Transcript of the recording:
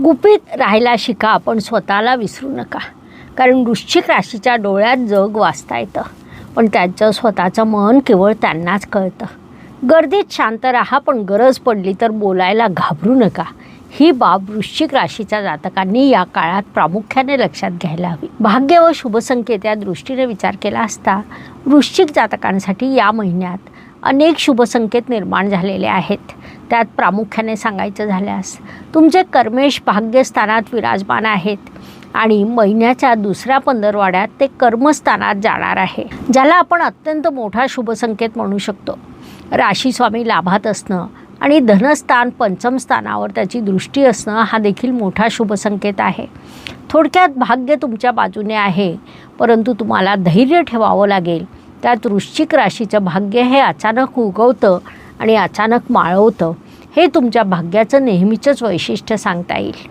गुपित राहायला शिका, पण स्वतःला विसरू नका. कारण वृश्चिक राशीच्या डोळ्यात जग वाचता येतं, पण त्यांचं स्वतःचं मन केवळ त्यांनाच कळतं. गर्दीत शांत राहा, पण गरज पडली तर बोलायला घाबरू नका. ही बाब वृश्चिक राशीच्या जातकांनी या काळात प्रामुख्याने लक्षात घ्यायला हवी. भाग्य व शुभसंकेत या दृष्टीने विचार केला असता वृश्चिक जातकांसाठी या महिन्यात अनेक शुभसंकेत निर्माण झालेले आहेत. त्यात प्रामुख्याने सांगायचं झाल्यास तुमचे कर्मेश भाग्यस्थानात विराजमान आहेत आणि महिन्याच्या दुसऱ्या पंधरवड्यात ते कर्मस्थानात जाणार आहे, ज्याला आपण अत्यंत मोठा शुभसंकेत म्हणू शकतो. राशीस्वामी लाभात असणं आणि धनस्थान पंचम स्थानावर त्याची दृष्टी असणं हा देखील मोठा शुभसंकेत आहे. थोडक्यात भाग्य तुमच्या बाजूने आहे, परंतु तुम्हाला धैर्य ठेवावं लागेल. त्यात वृश्चिक राशीचं भाग्य हे अचानक उगवतं आणि अचानक माळवतं. हे तुमच्या भाग्याचं नेहमीचंच वैशिष्ट्य सांगता येईल.